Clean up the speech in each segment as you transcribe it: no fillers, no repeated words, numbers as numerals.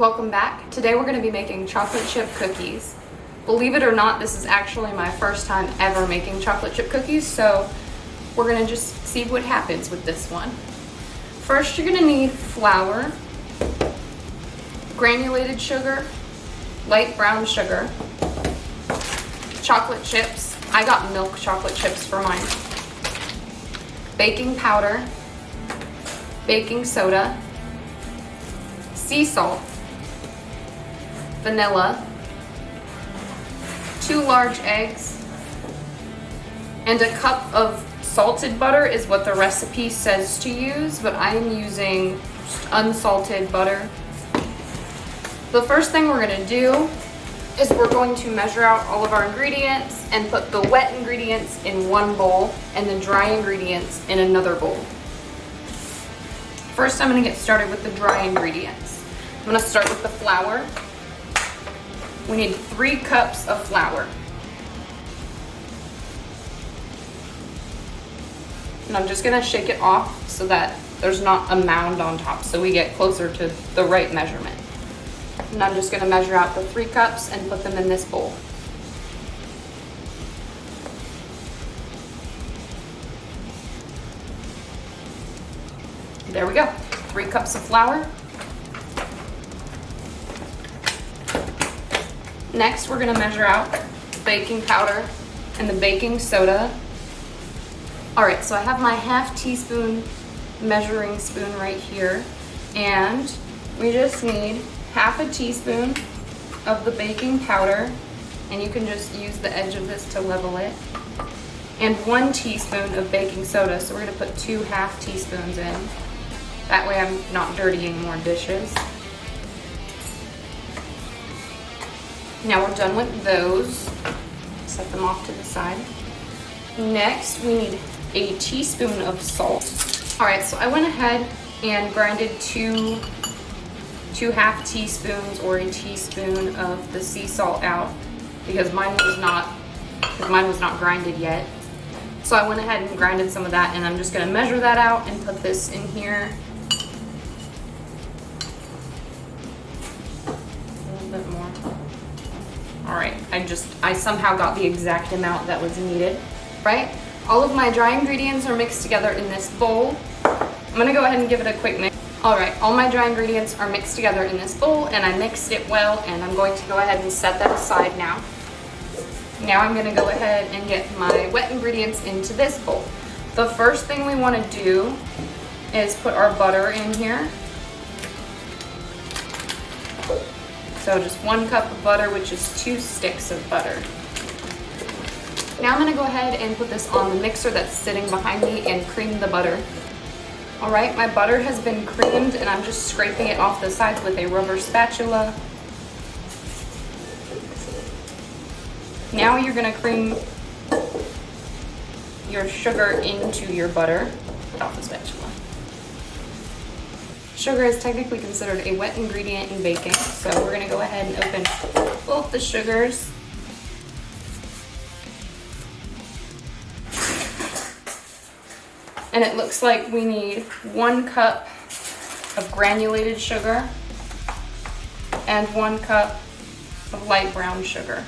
Welcome back. Today we're going to be making chocolate chip cookies. Believe it or not, this is actually my first time ever making chocolate chip cookies, so we're going to just see what happens with this one. First, you're going to need flour, granulated sugar, light brown sugar, chocolate chips. I got milk chocolate chips for mine. Baking powder, baking soda, sea salt, vanilla, 2 large eggs, and a cup of salted butter is what the recipe says to use, but I am using just unsalted butter. The first thing we're going to do is we're going to measure out all of our ingredients and put the wet ingredients in one bowl and the dry ingredients in another bowl. First, I'm going to get started with the dry ingredients. I'm going to start with the flour. We need 3 cups of flour. And I'm just gonna shake it off so that there's not a mound on top, so we get closer to the right measurement. And I'm just gonna measure out the 3 cups and put them in this bowl. There we go, 3 cups of flour. Next, we're gonna measure out the baking powder and the baking soda. All right, so I have my ½ teaspoon measuring spoon right here, and we just need ½ teaspoon of the baking powder, and you can just use the edge of this to level it, and 1 teaspoon of baking soda. So we're gonna put 2 ½ teaspoons in. That way I'm not dirtying more dishes. Now we're done with those. Set them off to the side. Next, we need a teaspoon of salt. All right, so I went ahead and grinded 2 ½ teaspoons or a teaspoon of the sea salt out because mine was not grinded yet. So I went ahead and grinded some of that, and I'm just gonna measure that out and put this in here. A little bit more. All right, I somehow got the exact amount that was needed, right? All of my dry ingredients are mixed together in this bowl. I'm gonna go ahead and give it a quick mix. All right, all my dry ingredients are mixed together in this bowl, and I mixed it well, and I'm going to go ahead and set that aside now. Now I'm gonna go ahead and get my wet ingredients into this bowl. The first thing we wanna do is put our butter in here. So just 1 cup of butter, which is 2 sticks of butter. Now I'm gonna go ahead and put this on the mixer that's sitting behind me and cream the butter. All right, my butter has been creamed, and I'm just scraping it off the sides with a rubber spatula. Now you're gonna cream your sugar into your butter. Get off the spatula. Sugar is technically considered a wet ingredient in baking, so we're gonna go ahead and open both the sugars. And it looks like we need 1 cup of granulated sugar and 1 cup of light brown sugar.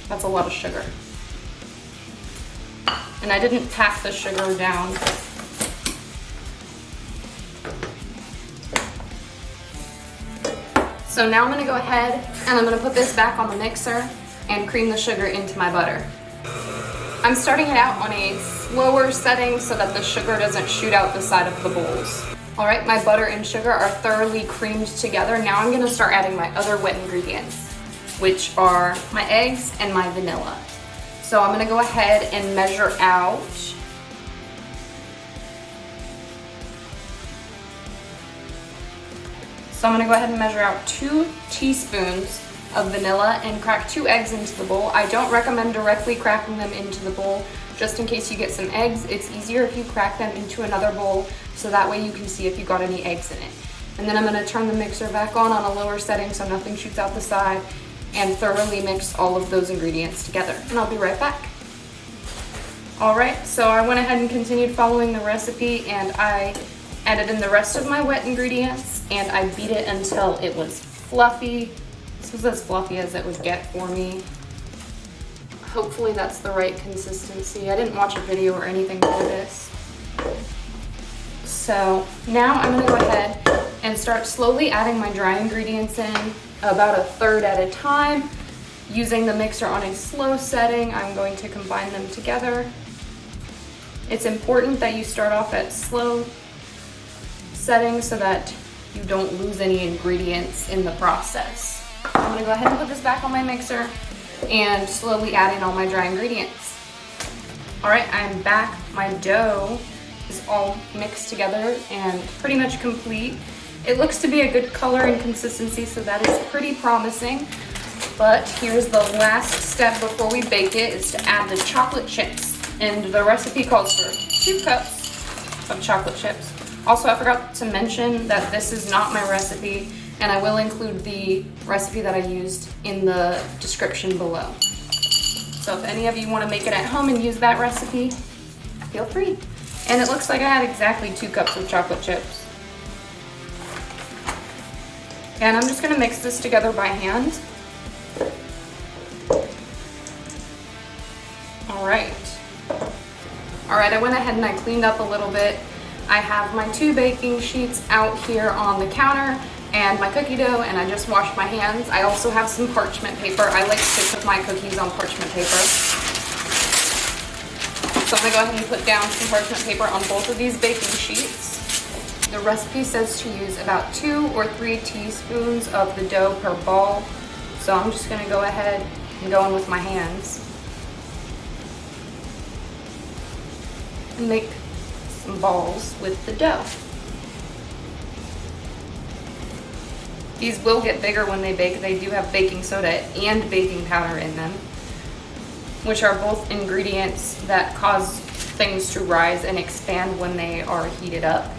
That's a lot of sugar. And I didn't pack the sugar down. So now I'm gonna go ahead and I'm gonna put this back on the mixer and cream the sugar into my butter. I'm starting it out on a slower setting so that the sugar doesn't shoot out the side of the bowls. All right, my butter and sugar are thoroughly creamed together. Now I'm gonna start adding my other wet ingredients, which are my eggs and my vanilla. So I'm gonna go ahead and measure out So I'm gonna go ahead and measure out 2 teaspoons of vanilla and crack 2 eggs into the bowl. I don't recommend directly cracking them into the bowl. Just in case you get some eggs, it's easier if you crack them into another bowl so that way you can see if you got any eggs in it. And then I'm gonna turn the mixer back on a lower setting so nothing shoots out the side, and thoroughly mix all of those ingredients together. And I'll be right back. All right, so I went ahead and continued following the recipe, and I added in the rest of my wet ingredients, and I beat it until it was fluffy. This was as fluffy as it would get for me. Hopefully that's the right consistency. I didn't watch a video or anything for this. So now I'm gonna go ahead and start slowly adding my dry ingredients in, about a third at a time. Using the mixer on a slow setting, I'm going to combine them together. It's important that you start off at slow settings so that you don't lose any ingredients in the process. I'm gonna go ahead and put this back on my mixer and slowly add in all my dry ingredients. All right, I'm back. My dough is all mixed together and pretty much complete. It looks to be a good color and consistency, so that is pretty promising. But here's the last step before we bake it, is to add the chocolate chips. And the recipe calls for 2 cups of chocolate chips. Also, I forgot to mention that this is not my recipe, and I will include the recipe that I used in the description below. So if any of you want to make it at home and use that recipe, feel free. And it looks like I had exactly 2 cups of chocolate chips. And I'm just going to mix this together by hand. All right, I went ahead and I cleaned up a little bit. I have my 2 baking sheets out here on the counter and my cookie dough, and I just washed my hands. I also have some parchment paper. I like to cook my cookies on parchment paper. So I'm gonna go ahead and put down some parchment paper on both of these baking sheets. The recipe says to use about 2 or 3 teaspoons of the dough per ball. So I'm just gonna go ahead and go in with my hands and make some balls with the dough. These will get bigger when they bake. They do have baking soda and baking powder in them, which are both ingredients that cause things to rise and expand when they are heated up.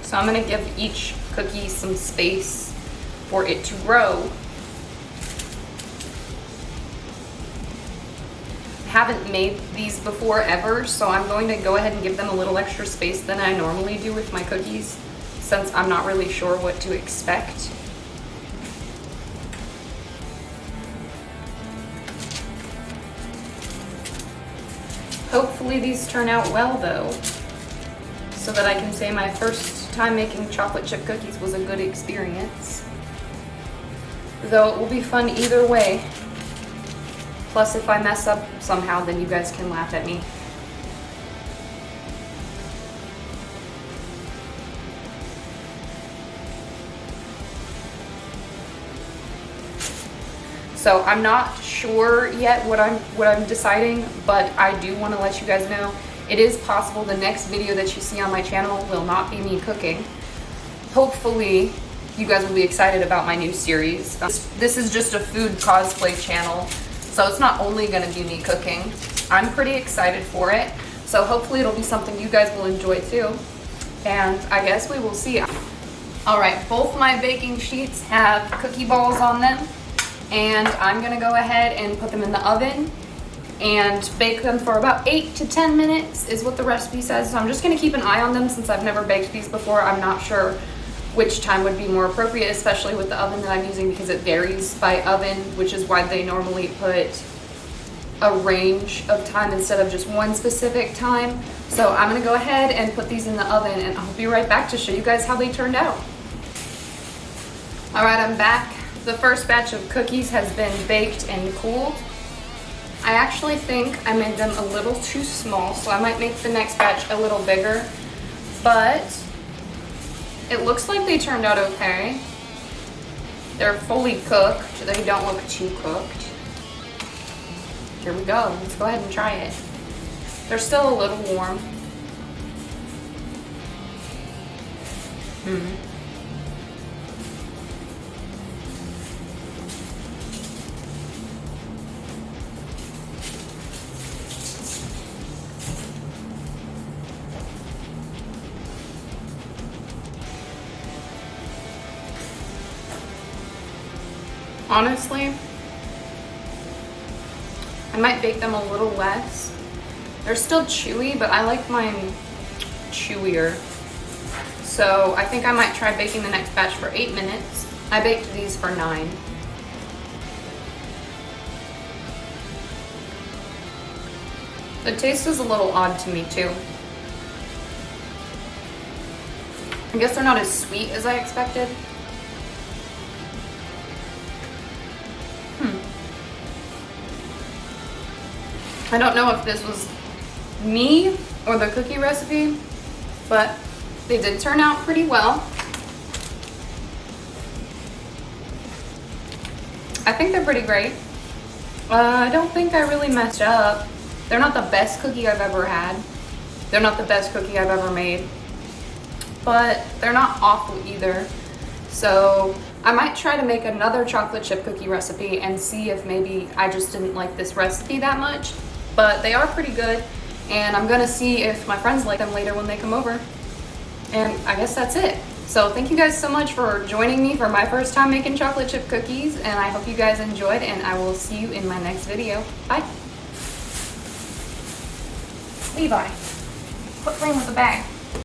So I'm gonna give each cookie some space for it to grow. Haven't made these before ever, so I'm going to go ahead and give them a little extra space than I normally do with my cookies, since I'm not really sure what to expect. Hopefully these turn out well though, so that I can say my first time making chocolate chip cookies was a good experience. Though it will be fun either way. Plus, if I mess up somehow, then you guys can laugh at me. So I'm not sure yet what I'm deciding, but I do want to let you guys know it is possible the next video that you see on my channel will not be me cooking. Hopefully, you guys will be excited about my new series. This is just a food cosplay channel. So it's not only gonna be me cooking. I'm pretty excited for it. So hopefully it'll be something you guys will enjoy too. And I guess we will see. All right, both my baking sheets have cookie balls on them. And I'm gonna go ahead and put them in the oven and bake them for about 8 to 10 minutes is what the recipe says. So I'm just gonna keep an eye on them since I've never baked these before. I'm not sure which time would be more appropriate, especially with the oven that I'm using, because it varies by oven, which is why they normally put a range of time instead of just one specific time. So I'm gonna go ahead and put these in the oven, and I'll be right back to show you guys how they turned out. All right, I'm back. The first batch of cookies has been baked and cooled. I actually think I made them a little too small, so I might make the next batch a little bigger, but it looks like they turned out okay. They're fully cooked. They don't look too cooked. Here we go. Let's go ahead and try it. They're still a little warm. Honestly, I might bake them a little less. They're still chewy, but I like mine chewier. So I think I might try baking the next batch for 8 minutes. I baked these for 9. The taste is a little odd to me too. I guess they're not as sweet as I expected. I don't know if this was me or the cookie recipe, but they did turn out pretty well. I think they're pretty great. I don't think I really messed up. They're not the best cookie I've ever had. They're not the best cookie I've ever made, but they're not awful either. So I might try to make another chocolate chip cookie recipe and see if maybe I just didn't like this recipe that much. But they are pretty good, and I'm gonna see if my friends like them later when they come over. And I guess that's it. So thank you guys so much for joining me for my first time making chocolate chip cookies, and I hope you guys enjoyed, and I will see you in my next video. Bye. Levi, quit playing with the bag.